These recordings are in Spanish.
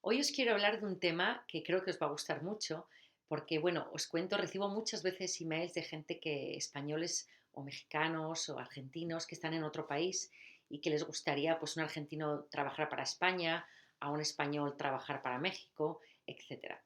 Hoy os quiero hablar de un tema que creo que os va a gustar mucho, porque, bueno, os cuento, recibo muchas veces emails de gente españoles o mexicanos o argentinos que están en otro país y que les gustaría, pues, un argentino trabajar para España, a un español trabajar para México, etcétera.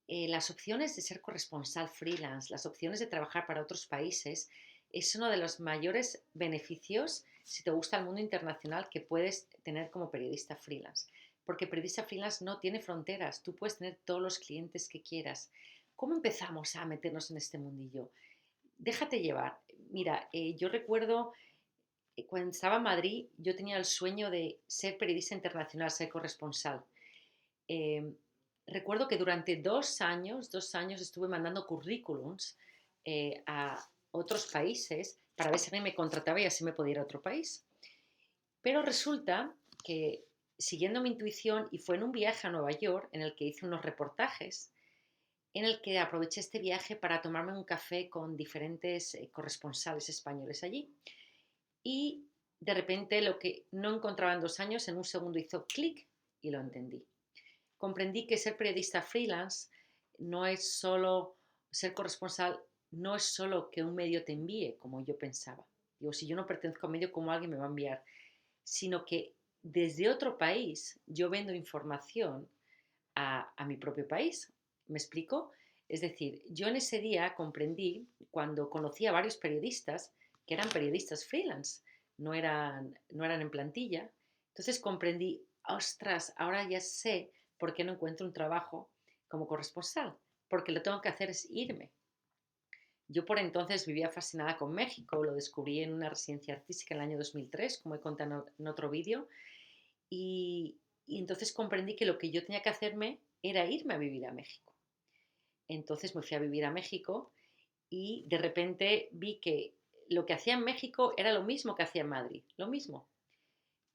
Las opciones de ser corresponsal freelance, las opciones de trabajar para otros países, es uno de los mayores beneficios si te gusta el mundo internacional que puedes tener como periodista freelance. Porque periodista freelance no tiene fronteras, tú puedes tener todos los clientes que quieras. ¿Cómo empezamos a meternos en este mundillo? Déjate llevar. Mira, yo recuerdo cuando estaba en Madrid, yo tenía el sueño de ser periodista internacional, ser corresponsal. Eh, Recuerdo que durante 2 años estuve mandando currículums a otros países para ver si alguien me contrataba y así me podía ir a otro país. Pero resulta que, siguiendo mi intuición, y fue en un viaje a Nueva York en el que hice unos reportajes, en el que aproveché este viaje para tomarme un café con diferentes corresponsales españoles allí. Y de repente lo que no encontraba en 2 años, en un segundo hizo clic y lo entendí. Comprendí que ser periodista freelance no es solo ser corresponsal, no es solo que un medio te envíe, como yo pensaba. Digo, si yo no pertenezco a un medio, ¿cómo alguien me va a enviar? Sino que desde otro país yo vendo información a mi propio país. ¿Me explico? Es decir, yo en ese día comprendí, cuando conocí a varios periodistas, que eran periodistas freelance, no eran en plantilla, entonces comprendí, ostras, ahora ya sé por qué no encuentro un trabajo como corresponsal, porque lo que tengo que hacer es irme. Yo por entonces vivía fascinada con México, lo descubrí en una residencia artística en el año 2003, como he contado en otro vídeo, y entonces comprendí que lo que yo tenía que hacerme era irme a vivir a México. Entonces me fui a vivir a México y de repente vi que lo que hacía en México era lo mismo que hacía en Madrid, lo mismo.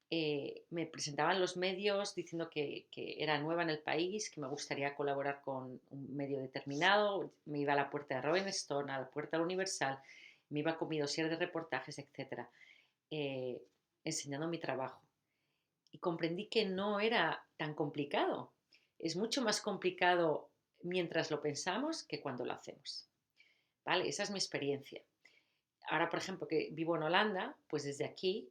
Me presentaban los medios diciendo que era nueva en el país, que me gustaría colaborar con un medio determinado, me iba a la puerta de Rolling Stone, a la puerta de Universal, me iba con mi dossier de reportajes, etcétera, eh, enseñando mi trabajo. Y comprendí que no era tan complicado. Es mucho más complicado mientras lo pensamos que cuando lo hacemos. ¿Vale? Esa es mi experiencia. Ahora, por ejemplo, que vivo en Holanda, pues desde aquí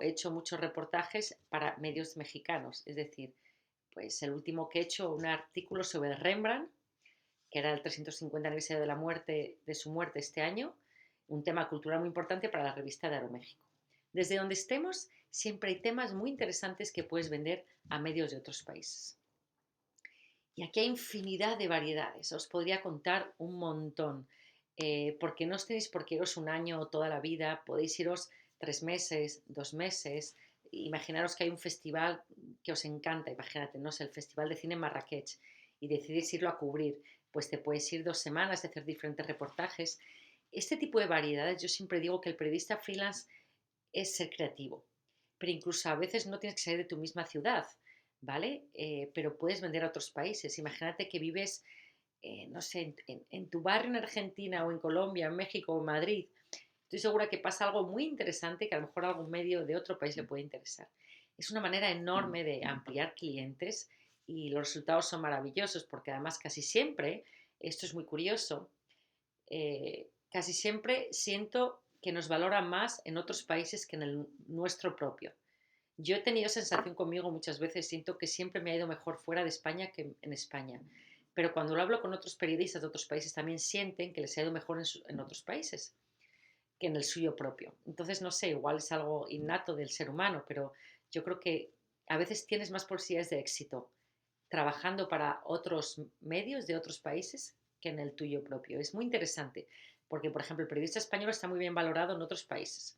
he hecho muchos reportajes para medios mexicanos. Es decir, pues el último que he hecho, un artículo sobre Rembrandt, que era el 350 aniversario de de su muerte este año, un tema cultural muy importante para la revista de Aeroméxico. Desde donde estemos, siempre hay temas muy interesantes que puedes vender a medios de otros países. Y aquí hay infinidad de variedades, os podría contar un montón, porque no os tenéis por qué iros un año o toda la vida, podéis iros 3 meses, 2 meses. Imaginaros que hay un festival que os encanta, imagínate, no sé, el Festival de Cine en Marrakech, y decidís irlo a cubrir, pues te puedes ir 2 semanas de hacer diferentes reportajes. Este tipo de variedades, yo siempre digo que el periodista freelance es ser creativo, pero incluso a veces no tienes que salir de tu misma ciudad, ¿vale? Pero puedes vender a otros países. Imagínate que vives, no sé, en tu barrio en Argentina o en Colombia, en México o en Madrid. Estoy segura que pasa algo muy interesante que a lo mejor a algún medio de otro país le puede interesar. Es una manera enorme de ampliar clientes y los resultados son maravillosos porque además casi siempre, esto es muy curioso, casi siempre siento que nos valoran más en otros países que en el nuestro propio. Yo he tenido sensación conmigo muchas veces, siento que siempre me ha ido mejor fuera de España que en España. Pero cuando lo hablo con otros periodistas de otros países también sienten que les ha ido mejor en otros países que en el suyo propio. Entonces, no sé, igual es algo innato del ser humano, pero yo creo que a veces tienes más posibilidades de éxito trabajando para otros medios de otros países que en el tuyo propio. Es muy interesante porque, por ejemplo, el periodista español está muy bien valorado en otros países.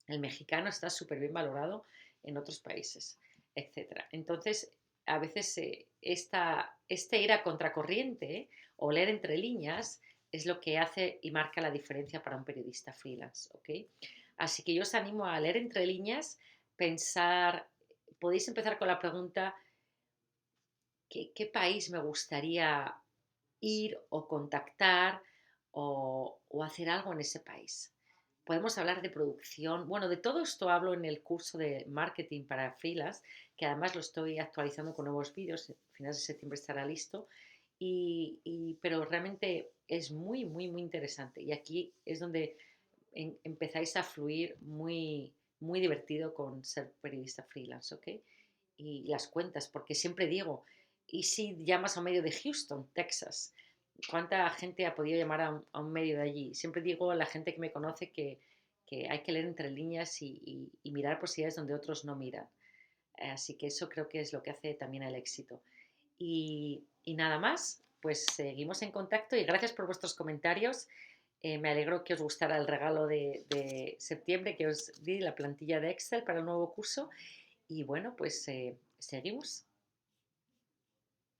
El mexicano está súper bien valorado en otros países, etcétera. Entonces, a veces este ir a contracorriente o leer entre líneas es lo que hace y marca la diferencia para un periodista freelance, ¿ok? Así que yo os animo a leer entre líneas, pensar, podéis empezar con la pregunta, ¿qué país me gustaría ir o contactar o hacer algo en ese país? podemos hablar de producción. Bueno, de todo esto hablo en el curso de marketing para freelance, que además lo estoy actualizando con nuevos vídeos. A finales de septiembre estará listo. Pero realmente es muy, muy, muy interesante. Y aquí es donde empezáis a fluir muy, muy divertido con ser periodista freelance, ¿ok? Y las cuentas, porque siempre digo, ¿y si llamas a un medio de Houston, Texas? ¿Cuánta gente ha podido llamar a un medio de allí? Siempre digo a la gente que me conoce que hay que leer entre líneas y mirar posibilidades donde otros no miran. Así que eso creo que es lo que hace también el éxito. Y nada más, pues seguimos en contacto y gracias por vuestros comentarios. Me alegro que os gustara el regalo de septiembre que os di, la plantilla de Excel para el nuevo curso. Y bueno, pues seguimos.